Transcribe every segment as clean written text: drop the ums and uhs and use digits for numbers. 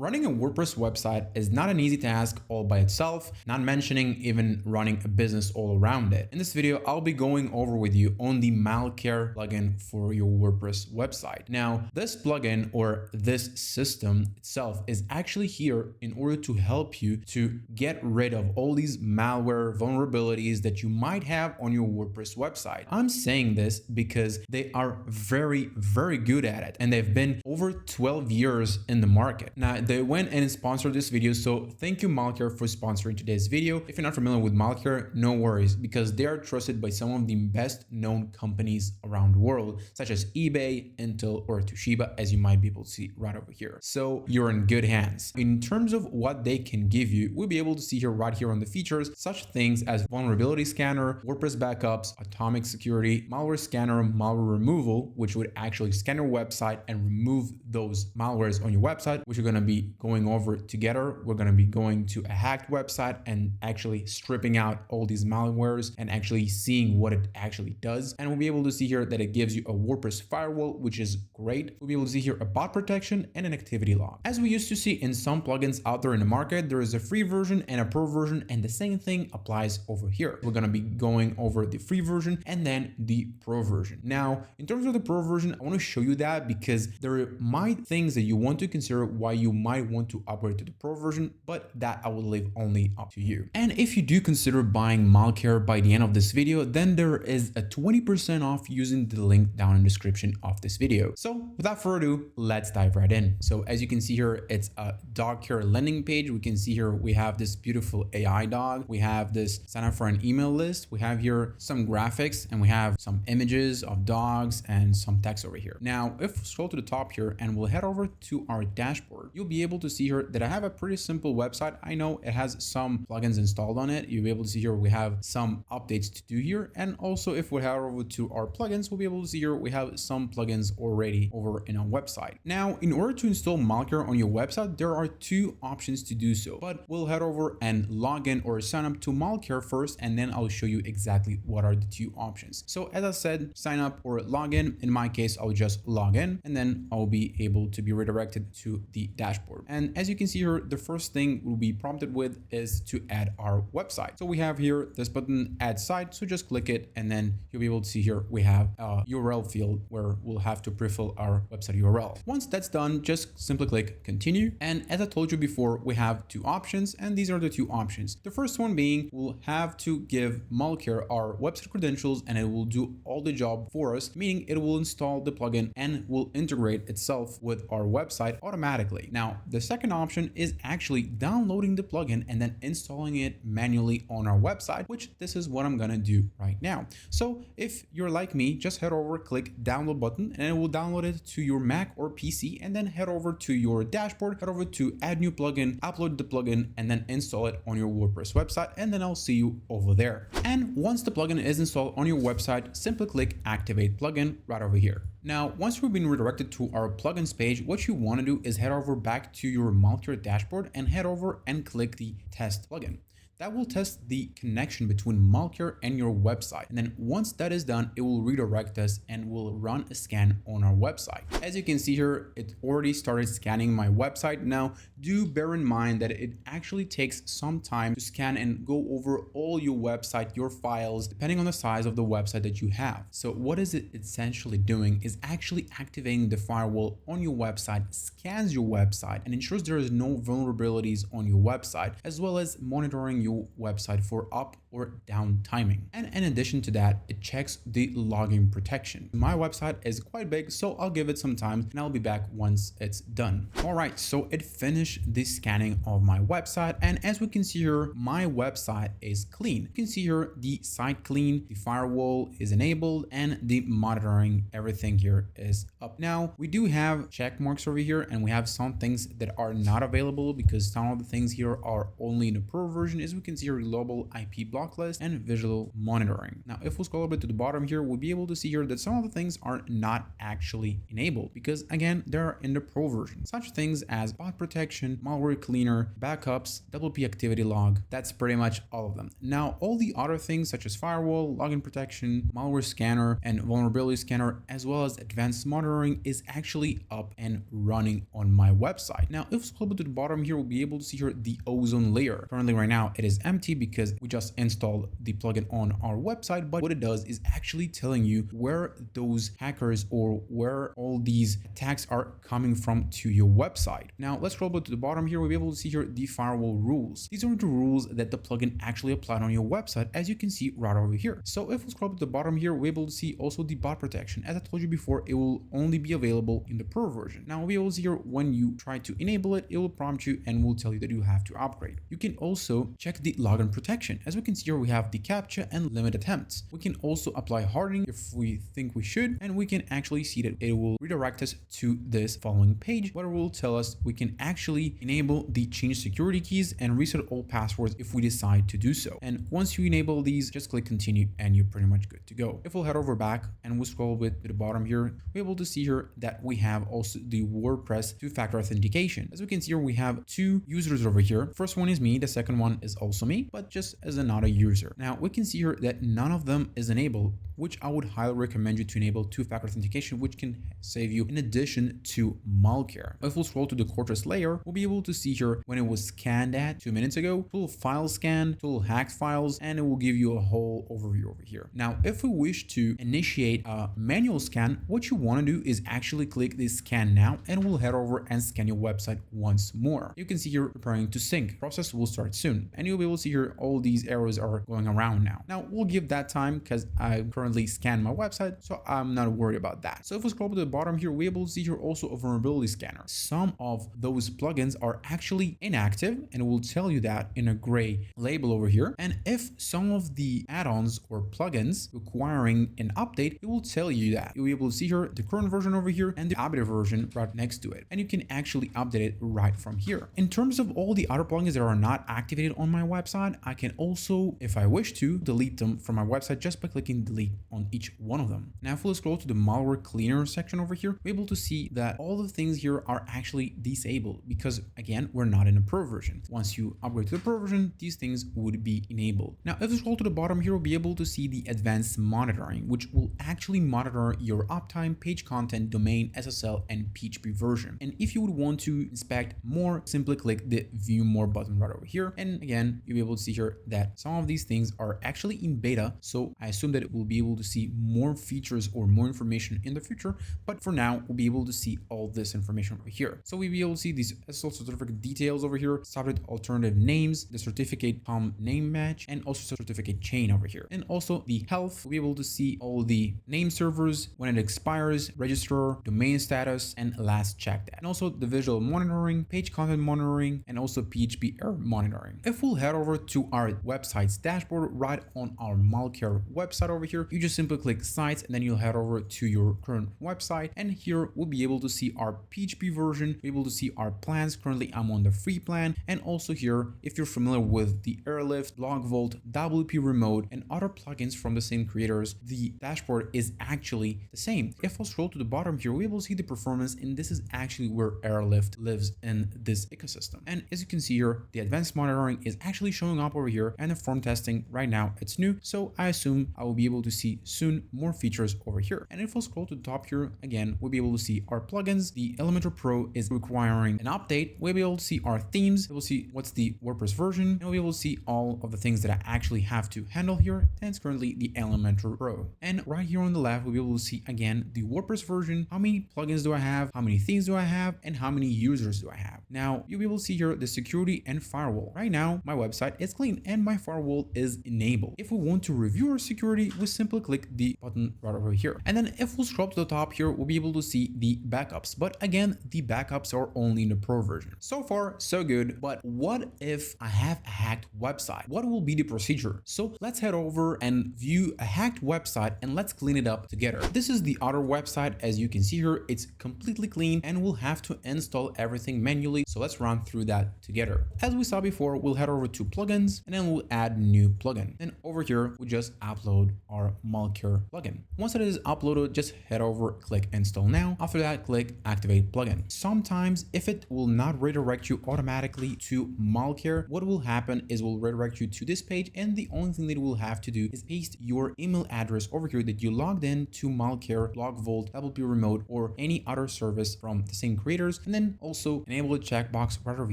Running a WordPress website is not an easy task all by itself, not mentioning even running a business all around it. In this video, I'll be going over with you on the MalCare plugin for your WordPress website. Now, this plugin or this system itself is actually here in order to help you to get rid of all these malware vulnerabilities that you might have on your WordPress website. I'm saying this because they are very, very good at it, and they've been over 12 years in the market. Now, they went and sponsored this video, so thank you MalCare for sponsoring today's video. If you're not familiar with MalCare, no worries, because they are trusted by some of the best known companies around the world, such as eBay, Intel, or Toshiba, as you might be able to see right over here. So you're in good hands. In terms of what they can give you, we'll be able to see here right here on the features, such things as vulnerability scanner, WordPress backups, atomic security, malware scanner, malware removal, which would actually scan your website and remove those malwares on your website, which are going to be going over together. We're going to be going to a hacked website and actually stripping out all these malwares and actually seeing what it actually does. And we'll be able to see here that it gives you a WordPress firewall, which is great. We'll be able to see here a bot protection and an activity log. As we used to see in some plugins out there in the market, there is a free version and a pro version, and the same thing applies over here. We're going to be going over the free version and then the pro version. Now, in terms of the pro version, I want to show you that because there might things that you want to consider why you might want to upgrade to the pro version, but that I will leave only up to you. And if you do consider buying MalCare by the end of this video, then there is a 20% off using the link down in the description of this video. So without further ado, let's dive right in. So as you can see here, it's a dog care landing page. We can see here we have this beautiful AI dog. We have this sign up for an email list. We have here some graphics and we have some images of dogs and some text over here. Now, if we scroll to the top here and we'll head over to our dashboard, you'll be able to see here that I have a pretty simple website. I know it has some plugins installed on it. You'll be able to see here we have some updates to do here. And also if we head over to our plugins, we'll be able to see here we have some plugins already over in our website. Now, in order to install MalCare on your website, there are two options to do so, but we'll head over and log in or sign up to MalCare first, and then I'll show you exactly what are the two options. So as I said, sign up or log in. In my case, I'll just log in and then I'll be able to be redirected to the dashboard. And as you can see here, the first thing we'll be prompted with is to add our website. So we have here this button, add site. So just click it and then you'll be able to see here we have a URL field where we'll have to pre-fill our website URL. Once that's done, just simply click continue. And as I told you before, we have two options, and these are the two options. The first one being we'll have to give MalCare our website credentials and it will do all the job for us, meaning it will install the plugin and will integrate itself with our website automatically. Now, the second option is actually downloading the plugin and then installing it manually on our website, which this is what I'm gonna do right now. So if you're like me, just head over, click download button, and it will download it to your Mac or PC, and then head over to your dashboard, head over to add new plugin, upload the plugin, and then install it on your WordPress website, and then I'll see you over there. And once the plugin is installed on your website, simply click activate plugin right over here. Now, once we've been redirected to our plugins page, what you want to do is head over back to your MalCare dashboard and head over and click the test plugin. That will test the connection between MalCare and your website. And then once that is done, it will redirect us and will run a scan on our website. As you can see here, it already started scanning my website. Now, do bear in mind that it actually takes some time to scan and go over all your website, your files, depending on the size of the website that you have. So what is it essentially doing is actually activating the firewall on your website, scans your website, and ensures there is no vulnerabilities on your website, as well as monitoring your website for up or down timing. And in addition to that, it checks the login protection. My website is quite big, so I'll give it some time and I'll be back once it's done. All right, so it finished the scanning of my website. And as we can see here, my website is clean. You can see here the site clean, the firewall is enabled, and the monitoring, everything here is up. Now, we do have check marks over here, and we have some things that are not available because some of the things here are only in the pro version. As we can see here, global IP block block list, and visual monitoring. Now, if we scroll a bit to the bottom here, we'll be able to see here that some of the things are not actually enabled because again, they're in the pro version. Such things as bot protection, malware cleaner, backups, WP activity log. That's pretty much all of them. Now, all the other things such as firewall, login protection, malware scanner, and vulnerability scanner, as well as advanced monitoring is actually up and running on my website. Now, if we scroll to the bottom here, we'll be able to see here the ozone layer. Currently right now it is empty because we just installed the plugin on our website, but what it does is actually telling you where those hackers or where all these attacks are coming from to your website. Now, let's scroll to the bottom here. We'll be able to see here the firewall rules. These are the rules that the plugin actually applied on your website, as you can see right over here. So if we scroll to the bottom here, we're able to see also the bot protection. As I told you before, it will only be available in the pro version. Now, we'll be able to see here when you try to enable it, it will prompt you and will tell you that you have to upgrade. You can also check the login protection. As we can see here, we have the captcha and limit attempts. We can also apply hardening if we think we should, and we can actually see that it will redirect us to this following page where it will tell us we can actually enable the change security keys and reset all passwords if we decide to do so. And once you enable these, just click continue and you're pretty much good to go. If we'll head over back and we'll scroll a bit to the bottom here, we're able to see here that we have also the WordPress two-factor authentication. As we can see here, we have two users over here. First one is me, the second one is also me, but just as another user. Now we can see here that none of them is enabled, which I would highly recommend you to enable two-factor authentication, which can save you in addition to MalCare. If we'll scroll to the Cortex layer, we'll be able to see here when it was scanned at 2 minutes ago, total file scan, total hacked files, and it will give you a whole overview over here. Now, if we wish to initiate a manual scan, what you want to do is actually click this scan now, and we'll head over and scan your website once more. You can see here preparing to sync. Process will start soon, and you'll be able to see here all these arrows are going around now. Now, we'll give that time because I currently scanned my website, so I'm not worried about that. So if we scroll to the bottom here, we're able to see here also a vulnerability scanner. Some of those plugins are actually inactive, and it will tell you that in a gray label over here. And if some of the add-ons or plugins requiring an update, it will tell you that. You'll be able to see here the current version over here and the updated version right next to it. And you can actually update it right from here. In terms of all the other plugins that are not activated on my website, I can also, if I wish to, delete them from my website just by clicking delete on each one of them. Now, if we scroll to the malware cleaner section over here, we're able to see that all the things here are actually disabled because again, we're not in a pro version. Once you upgrade to the pro version, these things would be enabled. Now, if we scroll to the bottom here, we'll be able to see the advanced monitoring, which will actually monitor your uptime, page content, domain, SSL, and PHP version. And if you would want to inspect more, simply click the view more button right over here. And again, you'll be able to see here that some of these things are actually in beta. So I assume that it will be able to see more features or more information in the future. But for now, we'll be able to see all this information over here. So we'll be able to see these SSL certificate details over here, subject alternative names, the certificate POM name match, and also certificate chain over here. And also the health, we'll be able to see all the name servers, when it expires, registrar, domain status, and last checked at. And also the visual monitoring, page content monitoring, and also PHP error monitoring. If we'll head over to our website's dashboard right on our MalCare website over here, you just simply click sites and then you'll head over to your current website. And here we'll be able to see our PHP version, be able to see our plans. Currently, I'm on the free plan. And also here, if you're familiar with the Airlift, LogVault, WP Remote, and other plugins from the same creators, the dashboard is actually the same. If I'll scroll to the bottom here, we're able to see the performance, and this is actually where Airlift lives in this ecosystem. And as you can see here, the advanced monitoring is actually showing up over here, and the form testing right now it's new. So I assume I will be able to see soon more features over here. And if I'll scroll to the top here, again, we'll be able to see our plugins. The Elementor Pro is requiring an update. We'll be able to see our themes. We'll see what's the WordPress version, and we'll be able to see all of the things that I actually have to handle here. And it's currently the Elementor Pro. And right here on the left, we'll be able to see again the WordPress version. How many plugins do I have? How many themes do I have? And how many users do I have? Now, you'll be able to see here the security and firewall. Right now, my website is clean and my firewall is enabled. If we want to review our security, we simply click the button right over here. And then if we'll scroll to the top here, we'll be able to see the backups. But again, the backups are only in the pro version. So far, so good. But what if I have a hacked website? What will be the procedure? So let's head over and view a hacked website and let's clean it up together. This is the other website. As you can see here, it's completely clean and we'll have to install everything manually. So let's run through that together. As we saw before, we'll head over to plugins and then we'll add add new plugin. Then over here, we just upload our MalCare plugin. Once it is uploaded, just head over, click install now. After that, click activate plugin. Sometimes if it will not redirect you automatically to MalCare, what will happen is will redirect you to this page, and the only thing that you will have to do is paste your email address over here that you logged in to MalCare, LogVault, WP Remote, or any other service from the same creators, and then also enable the checkbox right over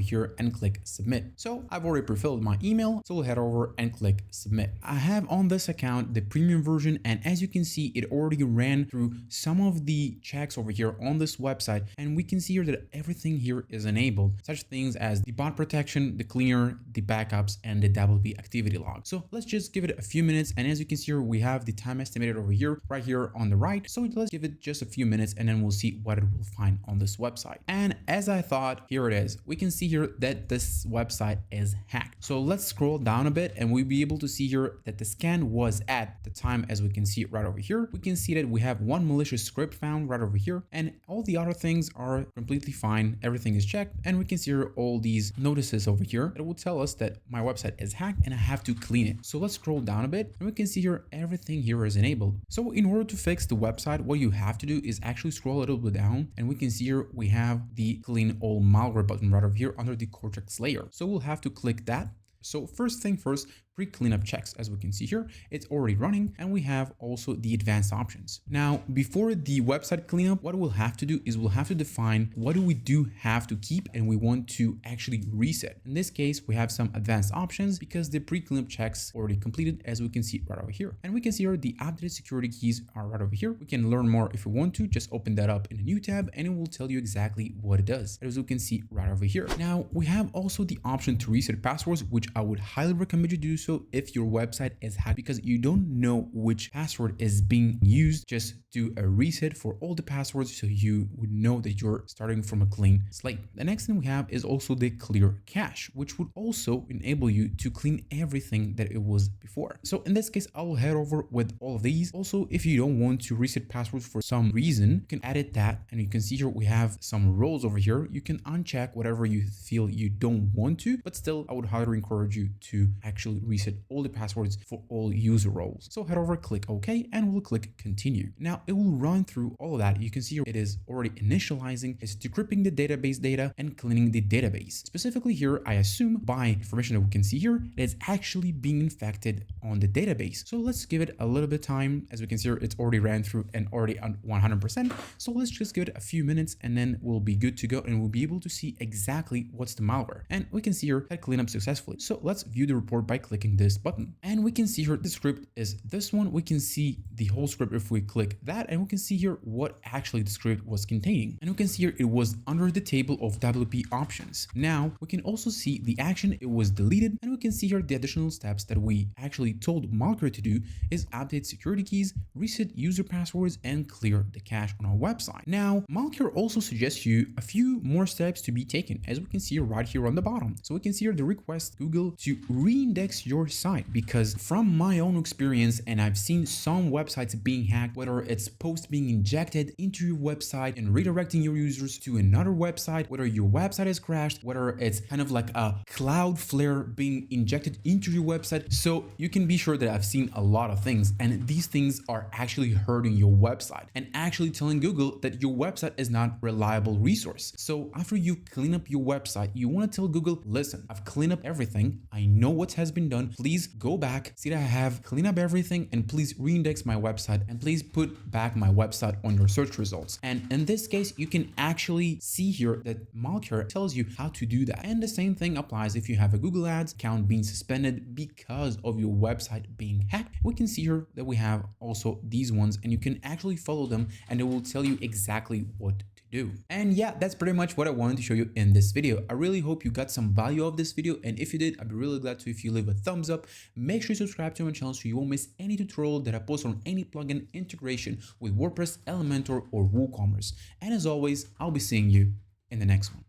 here and click submit. So I've already pre-filled my email, so we'll head over and click submit. I have on this account the premium version, and as you can see, it already ran through some of the checks over here on this website, and we can see here that everything here is enabled, such things as the bot protection, the cleaner, the backups, and the WP activity log. So let's just give it a few minutes, and as you can see here, we have the time estimated over here, right here on the right. So let's give it just a few minutes, and then we'll see what it will find on this website. And as I thought, here it is. We can see here that this website is hacked. So let's scroll down a bit, and we'll be able to see here that the scan was at the time, as we can see right over here. We can see that we have one malicious script found right over here, and all the other things are completely fine. Everything is checked, and we can see here all these notices over here that will tell us that my website is hacked and I have to clean it. So let's scroll down a bit, and we can see here everything here is enabled. So in order to fix the website, what you have to do is actually scroll a little bit down, and we can see here we have the clean all malware button right over here under the Cortex layer. So we'll have to click that. So first thing first, pre-cleanup checks. As we can see here, it's already running, and we have also the advanced options. Now, before the website cleanup, what we'll have to do is we'll have to define what do we have to keep and we want to actually reset. In this case, we have some advanced options because the pre-cleanup checks already completed, as we can see right over here. And we can see here the updated security keys are right over here. We can learn more if we want to. Just open that up in a new tab, and it will tell you exactly what it does, as we can see right over here. Now, we have also the option to reset passwords, which I would highly recommend you do so if your website is hacked, because you don't know which password is being used. Just do a reset for all the passwords so you would know that you're starting from a clean slate. The next thing we have is also the clear cache, which would also enable you to clean everything that it was before. So in this case, I will head over with all of these. Also, if you don't want to reset passwords for some reason, you can edit that, and you can see here we have some roles over here. You can uncheck whatever you feel you don't want to, but still I would highly encourage you to actually reset all the passwords for all user roles. So head over, click OK, and we'll click continue. Now it will run through all of that. You can see it is already initializing, it's decrypting the database data and cleaning the database. Specifically here, I assume by information that we can see here, it's actually being infected on the database. So let's give it a little bit of time. As we can see here, it's already ran through and already on 100%. So let's just give it a few minutes, and then we'll be good to go, and we'll be able to see exactly what's the malware. And we can see here that cleanup successfully. So let's view the report by clicking this button, and we can see here the script is this one. We can see the whole script if we click that, and we can see here what actually the script was containing, and we can see here it was under the table of WP options. Now we can also see the action, it was deleted, and we can see here the additional steps that we actually told MalCare to do is update security keys, reset user passwords, and clear the cache on our website. Now MalCare also suggests you a few more steps to be taken, as we can see right here on the bottom. So we can see here the request Google to reindex your site, because from my own experience, and I've seen some websites being hacked, whether it's posts being injected into your website and redirecting your users to another website, whether your website has crashed, whether it's kind of like a Cloudflare being injected into your website. So you can be sure that I've seen a lot of things, and these things are actually hurting your website and actually telling Google that your website is not a reliable resource. So after you clean up your website, you want to tell Google, listen, I've cleaned up everything. I know what has been done. Please go back, see that I have cleaned up everything, and please reindex my website, and please put back my website on your search results. And in this case, you can actually see here that MalCare tells you how to do that. And the same thing applies if you have a Google Ads account being suspended because of your website being hacked. We can see here that we have also these ones, and you can actually follow them, and it will tell you exactly what to do. And yeah, that's pretty much what I wanted to show you in this video. I really hope you got some value of this video, and if you did, I'd be really glad to if you leave a thumbs up. Make sure you subscribe to my channel so you won't miss any tutorial that I post on any plugin integration with WordPress, Elementor, or WooCommerce. And as always, I'll be seeing you in the next one.